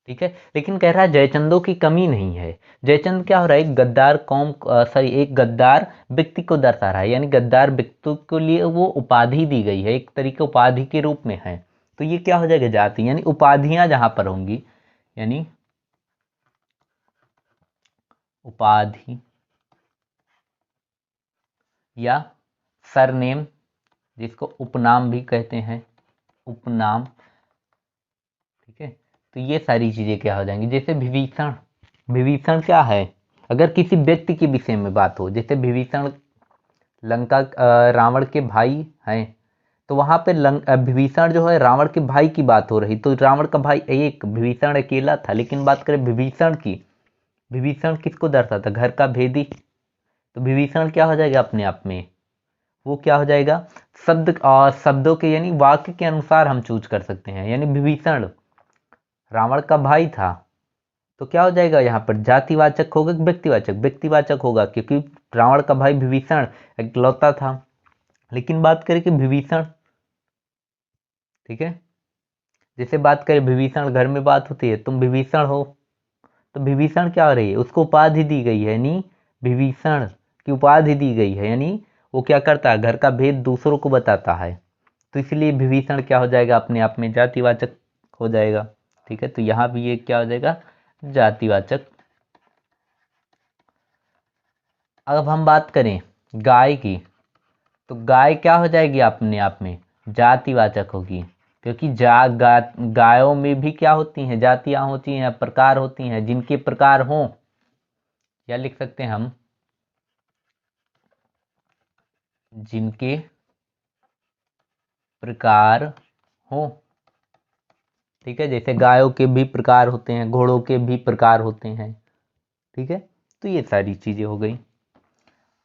ठीक है। लेकिन कह रहा है जयचंदों की कमी नहीं है। जयचंद क्या हो रहा है, एक गद्दार कौम, सॉरी एक गद्दार व्यक्ति को दर्शा रहा है, यानी गद्दार व्यक्ति के लिए वो उपाधि दी गई है, एक तरीके उपाधि के रूप में है। तो ये क्या हो जाएगा, जाति, यानी उपाधियां जहां पर होंगी, यानी उपाधि या सरनेम, जिसको उपनाम भी कहते हैं, उपनाम, ठीक है। तो ये सारी चीजें क्या हो जाएंगी, जैसे विभीषण, विभीषण क्या है, अगर किसी व्यक्ति के विषय में बात हो, जैसे विभीषण लंका रावण के भाई हैं, तो वहां पे विभीषण जो है रावण के भाई की बात हो रही, तो रावण का भाई एक, विभीषण अकेला था। लेकिन बात करें विभीषण की, विभीषण किसको दर्शाता, घर का भेदी। तो विभीषण क्या हो जाएगा अपने आप में, वो क्या हो जाएगा, शब्द और शब्दों के यानी वाक्य के अनुसार हम चूज कर सकते हैं। यानी विभीषण रावण का भाई था, तो क्या हो जाएगा यहाँ पर, जातिवाचक होगा कि व्यक्तिवाचक, व्यक्तिवाचक होगा, क्योंकि रावण का भाई विभीषण इकलौता था। लेकिन बात करें कि विभीषण, ठीक है, जैसे बात करें विभीषण, घर में बात होती है तुम विभीषण हो, तो विभीषण क्या हो रही है, उसको उपाधि दी गई है, यानी विभीषण की उपाधि दी गई है, यानी वो क्या करता है, घर का भेद दूसरों को बताता है। तो इसलिए विभीषण क्या हो जाएगा, अपने आप में जातिवाचक हो जाएगा, ठीक है। तो यहाँ भी ये क्या हो जाएगा, जातिवाचक। अब हम बात करें गाय की, तो गाय क्या हो जाएगी, अपने आप में जातिवाचक होगी, क्योंकि गायों में भी क्या होती हैं, जातियां होती हैं, प्रकार होती हैं, जिनके प्रकार हों, या लिख सकते हैं हम जिनके प्रकार हो। ठीक है, जैसे गायों के भी प्रकार होते हैं, घोड़ों के भी प्रकार होते हैं। ठीक है, तो ये सारी चीजें हो गई।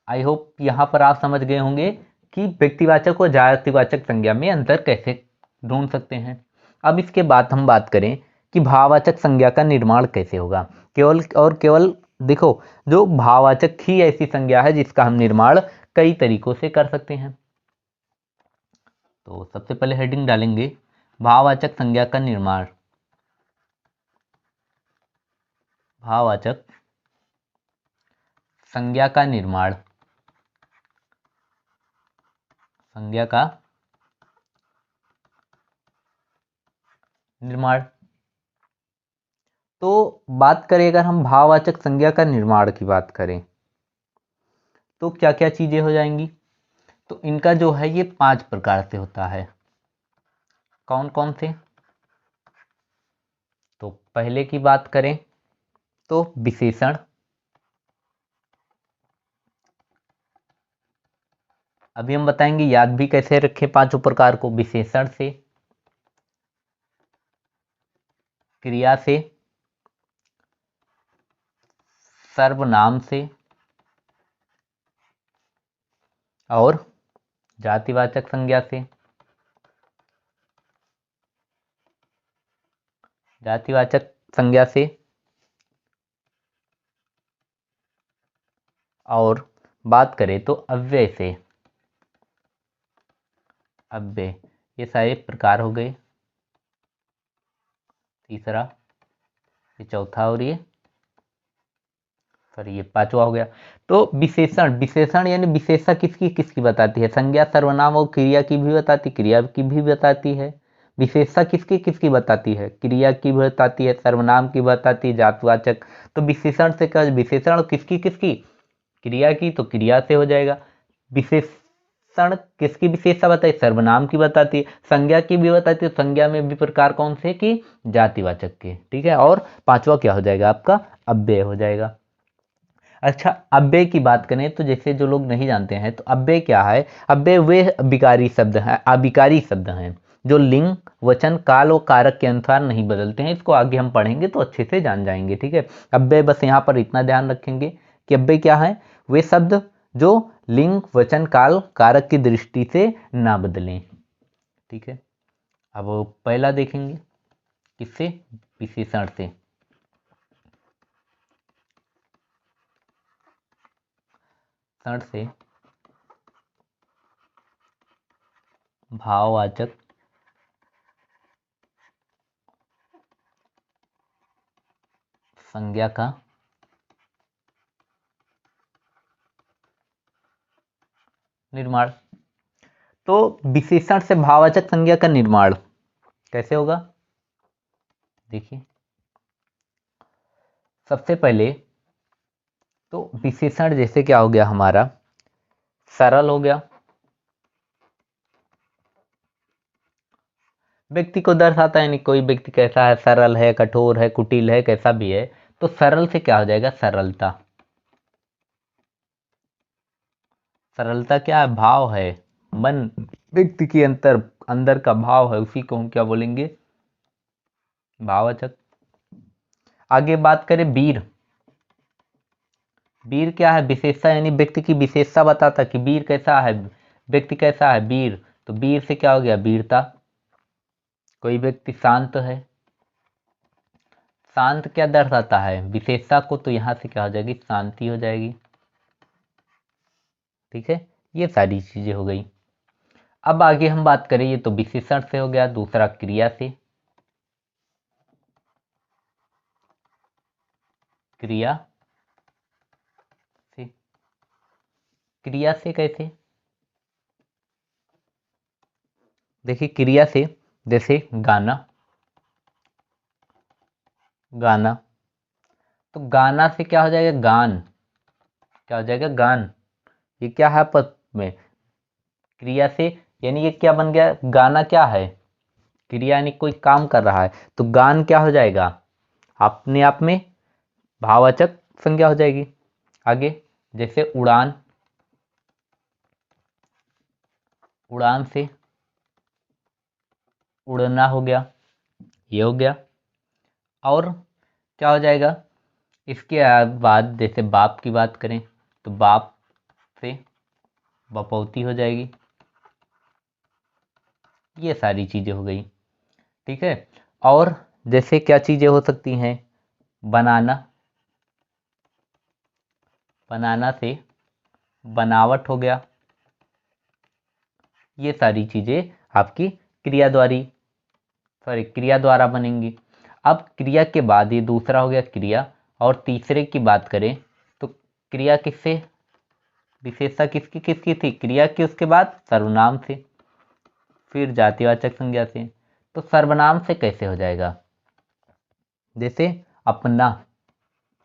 आई होप यहाँ पर आप समझ गए होंगे कि व्यक्तिवाचक और जातिवाचक संज्ञा में अंतर कैसे ढूंढ सकते हैं। अब इसके बाद हम बात करें कि भाववाचक संज्ञा का निर्माण कैसे होगा। केवल और केवल देखो, जो भाववाचक ही ऐसी संज्ञा है जिसका हम निर्माण कई तरीकों से कर सकते हैं। तो सबसे पहले हेडिंग डालेंगे भाववाचक संज्ञा का निर्माण। भाववाचक संज्ञा का निर्माण, संज्ञा का निर्माण। तो बात करें अगर हम भाववाचक संज्ञा का निर्माण की बात करें तो क्या क्या चीजें हो जाएंगी। तो इनका जो है ये 5 प्रकार से होता है। कौन कौन से? तो पहले की बात करें तो विशेषण। अभी हम बताएंगे याद भी कैसे रखें पांचों प्रकार को। विशेषण से, क्रिया से, सर्वनाम से और जातिवाचक संज्ञा से। जातिवाचक संज्ञा से और बात करें तो अव्यय से। अव्यय, ये सारे प्रकार हो गए। तीसरा, ये चौथा और ये सॉरी ये पांचवा हो गया। तो विशेषण, विशेषण यानी विशेषता किसकी किसकी बताती है? संज्ञा, सर्वनाम और क्रिया की भी बताती, क्रिया की भी बताती है। विशेषता किसकी किसकी बताती है? क्रिया की भी बताती है, सर्वनाम की बताती है, जातिवाचक। तो विशेषण से क्या, विशेषण किसकी किसकी? क्रिया की, तो क्रिया से हो जाएगा। विशेषण किसकी विशेषता बताई? सर्वनाम की बताती है। संज्ञा की भी बताती है, संज्ञा में भी प्रकार कौन से की? जातिवाचक के। ठीक है, और पांचवा क्या हो जाएगा आपका? अव्यय हो जाएगा। अच्छा, अव्यय की बात करें तो जैसे जो लोग नहीं जानते हैं तो अव्यय क्या है? अव्यय वे विकारी शब्द हैं, अविकारी शब्द हैं जो लिंग, वचन, काल और कारक के अनुसार नहीं बदलते हैं। इसको आगे हम पढ़ेंगे तो अच्छे से जान जाएंगे। ठीक है, अव्यय बस यहाँ पर इतना ध्यान रखेंगे कि अव्यय क्या है? वे शब्द जो लिंग, वचन, काल, कारक की दृष्टि से ना बदलें। ठीक है, अब पहला देखेंगे किससे? विशेषण से। क्षण से भाववाचक संज्ञा का निर्माण। तो विशेषण से भाववाचक संज्ञा का निर्माण कैसे होगा? देखिए, सबसे पहले तो विशेषण जैसे क्या हो गया हमारा? सरल हो गया, व्यक्ति को दर्शाता है। नहीं, कोई व्यक्ति कैसा है? सरल है, कठोर है, कुटिल है, कैसा भी है। तो सरल से क्या हो जाएगा? सरलता। सरलता क्या है? भाव है, मन, व्यक्ति के अंतर अंदर का भाव है, उसी को हम क्या बोलेंगे? भाववाचक। आगे बात करें वीर। वीर क्या है? विशेषता, यानी व्यक्ति की विशेषता बताता कि वीर कैसा है, व्यक्ति कैसा है, वीर। तो वीर से क्या हो गया? वीरता। कोई व्यक्ति शांत है, शांत क्या दर्शाता है? विशेषता को, तो यहां से क्या हो जाएगी? शांति हो जाएगी। ठीक है, ये सारी चीजें हो गई। अब आगे हम बात करें, ये तो विशेषण से हो गया। दूसरा क्रिया से। क्रिया से, क्रिया से कैसे? देखिए, क्रिया से जैसे गाना, गाना। तो गाना से क्या हो जाएगा? गान। क्या हो जाएगा? गान। ये क्या है पद में? क्रिया से, यानी ये क्या बन गया? गाना क्या है? क्रिया, यानी कोई काम कर रहा है। तो गान क्या हो जाएगा? अपने आप में भाववाचक संज्ञा हो जाएगी। आगे जैसे उड़ान, उड़ान से उड़ना हो गया, ये हो गया। और क्या हो जाएगा इसके बाद, जैसे बाप की बात करें तो बाप से बपौती हो जाएगी। ये सारी चीज़ें हो गई, ठीक है। और जैसे क्या चीज़ें हो सकती हैं, बनाना, बनाना से बनावट हो गया। ये सारी चीज़ें आपकी क्रिया द्वारा बनेंगी। अब क्रिया के बाद ये दूसरा हो गया क्रिया, और तीसरे की बात करें तो क्रिया किससे, विशेषता किसकी किसकी थी, क्रिया की, उसके बाद सर्वनाम से, फिर जातिवाचक संज्ञा से। तो सर्वनाम से कैसे हो जाएगा, जैसे अपना,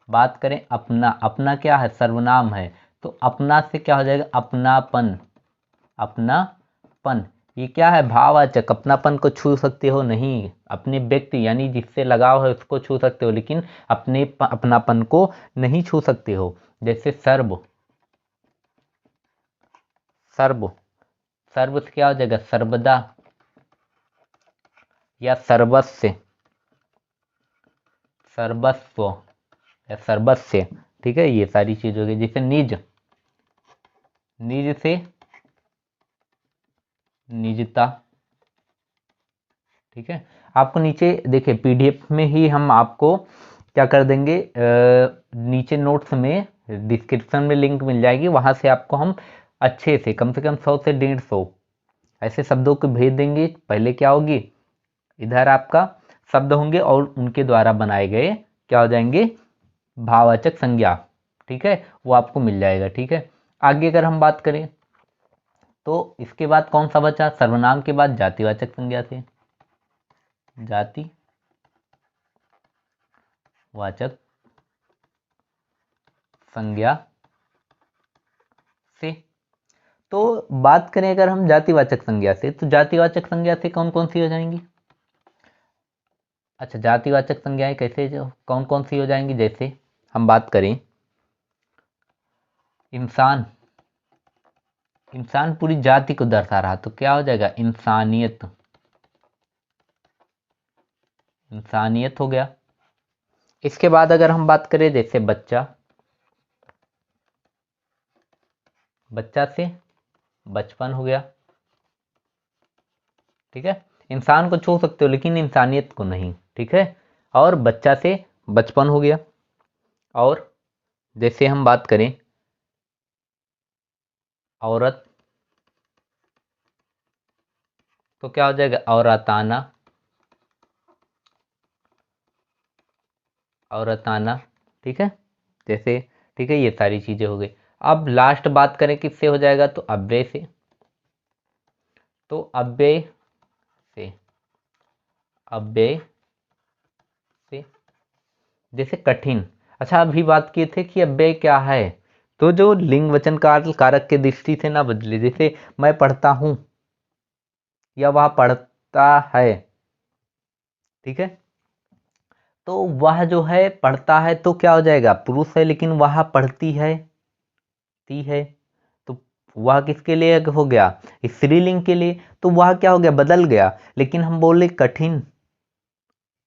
बात करें अपना, अपना क्या है, सर्वनाम है, तो अपना से क्या हो जाएगा, अपनापन, अपनापन। ये क्या है, भाववाचक। अपनापन को छू सकते हो नहीं, अपने व्यक्ति यानी जिससे लगाव है उसको छू सकते हो, लेकिन अपनापन को नहीं छू सकते हो। जैसे सर्व, सर्व, सर्व से क्या हो जाएगा, सर्वदा या सर्वस्व, सर्वस्व या सर्वस्व, ठीक है। ये सारी चीज हो गई। जैसे निज, निज से निजता, ठीक है। आपको नीचे देखिए पीडीएफ में ही हम आपको क्या कर देंगे, नीचे नोट्स में डिस्क्रिप्शन में लिंक मिल जाएगी, वहां से आपको हम अच्छे से कम 100 से 150 ऐसे शब्दों को भेज देंगे। पहले क्या होगी, इधर आपका शब्द होंगे और उनके द्वारा बनाए गए क्या हो जाएंगे, भाववाचक संज्ञा, ठीक है, वो आपको मिल जाएगा, ठीक है। आगे अगर हम बात करें तो इसके बाद कौन सा बचा, सर्वनाम के बाद जातिवाचक संज्ञा से, जाति वाचक संज्ञा से। तो बात करें अगर हम जातिवाचक संज्ञा से, तो जातिवाचक संज्ञा से कौन कौन सी हो जाएंगी, अच्छा जातिवाचक संज्ञाएं कैसे, जो कौन कौन सी हो जाएंगी, जैसे हम बात करें इंसान, इंसान पूरी जाति को दर्शा रहा तो क्या हो जाएगा, इंसानियत, इंसानियत हो गया। इसके बाद अगर हम बात करें जैसे बच्चा, बच्चा से बचपन हो गया, ठीक है। इंसान को छू सकते हो लेकिन इंसानियत को नहीं, ठीक है। और बच्चा से बचपन हो गया। और जैसे हम बात करें औरत, तो क्या हो जाएगा, औरताना, औरताना, ठीक है। जैसे, ठीक है, ये सारी चीजें हो गई। अब लास्ट बात करें किससे हो जाएगा, तो अव्यय से, तो अव्यय से, अव्यय से जैसे कठिन। अच्छा अभी बात किए थे कि अव्यय क्या है, तो जो लिंग वचन कारक के दृष्टि से ना बदले, जैसे मैं पढ़ता हूं या वह पढ़ता है, ठीक है। तो वह जो है पढ़ता है तो क्या हो जाएगा, पुरुष है, लेकिन वह पढ़ती है, ती है, तो वह किसके लिए हो गया, स्त्रीलिंग के लिए, तो वह क्या हो गया, बदल गया। लेकिन हम बोले कठिन,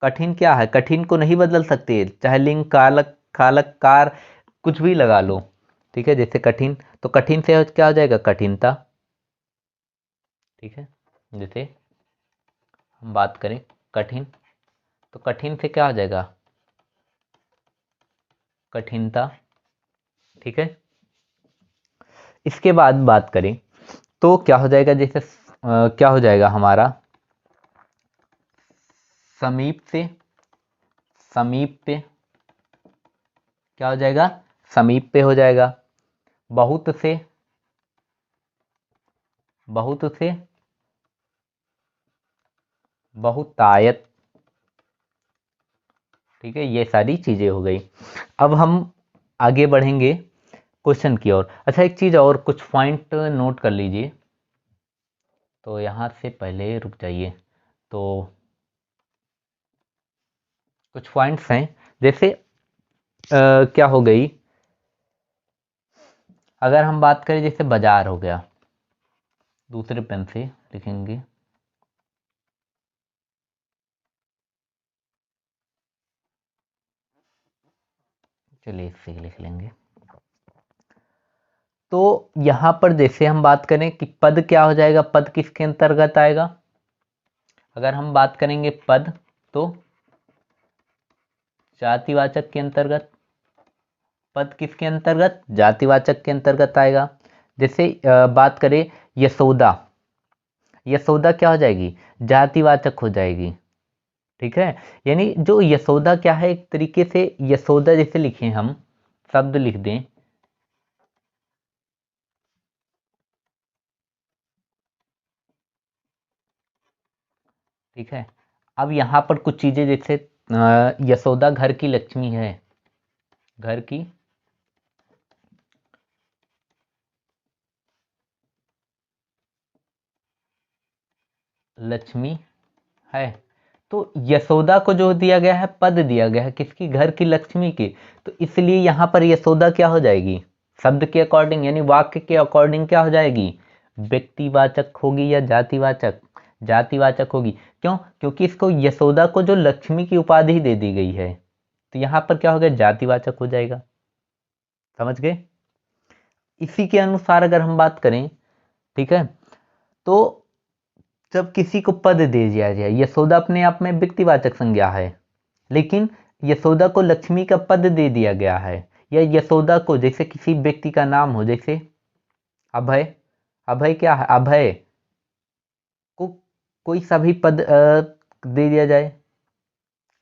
कठिन क्या है, कठिन को नहीं बदल सकते, चाहे लिंग कालक खालक कार कुछ भी लगा लो, ठीक है। जैसे कठिन, तो कठिन से क्या हो जाएगा, कठिनता, ठीक है। जैसे हम बात करें कठिन, तो कठिन से क्या हो जाएगा, कठिनता, ठीक है। इसके बाद बात करें तो क्या हो जाएगा, जैसे क्या हो जाएगा हमारा, समीप से, समीप पे क्या हो जाएगा, समीप पे हो जाएगा। बहुत से, बहुत से बहुतायत, ठीक है। ये सारी चीजें हो गई। अब हम आगे बढ़ेंगे क्वेश्चन की ओर। अच्छा एक चीज और, कुछ पॉइंट नोट कर लीजिए, तो यहाँ से पहले रुक जाइए। तो कुछ पॉइंट्स हैं, जैसे क्या हो गई, अगर हम बात करें जैसे बाजार हो गया, दूसरे पेन से लिखेंगे, चलिए इससे लिख लेंगे। तो यहां पर जैसे हम बात करें कि पद क्या हो जाएगा, पद किसके अंतर्गत आएगा, अगर हम बात करेंगे पद तो जातिवाचक के अंतर्गत, पद किसके अंतर्गत, जातिवाचक के अंतर्गत आएगा। जैसे बात करें यशोदा, यशोदा क्या हो जाएगी, जातिवाचक हो जाएगी, ठीक है। यानी जो यशोदा क्या है, एक तरीके से यशोदा जैसे लिखें हम, शब्द लिख दें, ठीक है। अब यहां पर कुछ चीजें जैसे यशोदा घर की लक्ष्मी है, घर की लक्ष्मी है, तो यशोदा को जो दिया गया है, पद दिया गया है किसकी, घर की लक्ष्मी की, तो इसलिए यहां पर यशोदा क्या हो जाएगी, शब्द के अकॉर्डिंग यानी वाक्य के अकॉर्डिंग क्या हो जाएगी, व्यक्तिवाचक होगी या जातिवाचक, जातिवाचक होगी। क्यों, क्योंकि इसको यशोदा को जो लक्ष्मी की उपाधि दे दी गई है, तो यहां पर क्या हो गया, जातिवाचक हो जाएगा, समझ गए। इसी के अनुसार अगर हम बात करें, ठीक है, तो जब किसी को पद दे दिया जाए, यशोदा अपने आप में व्यक्तिवाचक संज्ञा है, लेकिन यशोदा को लक्ष्मी का पद दे दिया गया है, या यशोदा को जैसे किसी व्यक्ति का नाम हो, जैसे अभय, अभय क्या है, अभय को कोई सा भी पद दे दिया जाए,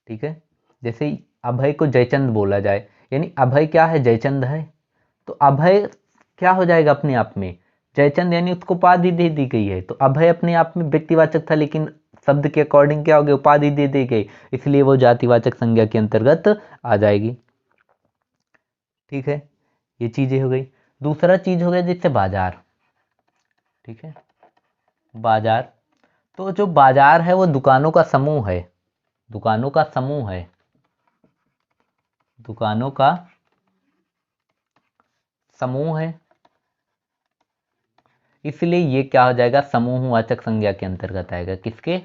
ठीक है। जैसे अभय को जयचंद बोला जाए, यानी अभय क्या है, जयचंद है, तो अभय क्या हो जाएगा अपने आप में, जयचंद, यानी उसको उपाधि दे दी गई है, तो अभय अपने आप में व्यक्तिवाचक था, लेकिन शब्द के अकॉर्डिंग क्या हो गया, उपाधि दे दी गई, इसलिए वो जातिवाचक संज्ञा के अंतर्गत आ जाएगी, ठीक है। ये चीजें हो गई। दूसरा चीज हो गया जैसे बाजार, ठीक है, बाजार, तो जो बाजार है वो दुकानों का समूह है, दुकानों का समूह है, दुकानों का समूह है, इसलिए ये क्या हो जाएगा, समूहवाचक संज्ञा के अंतर्गत आएगा, किसके,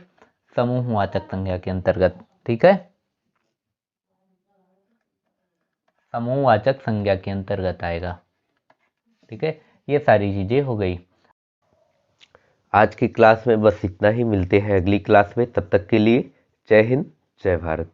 समूहवाचक संज्ञा के अंतर्गत, ठीक है, समूहवाचक संज्ञा के अंतर्गत आएगा, ठीक है। ये सारी चीजें हो गई। आज की क्लास में बस इतना ही, मिलते हैं अगली क्लास में, तब तक के लिए जय हिंद जय भारत।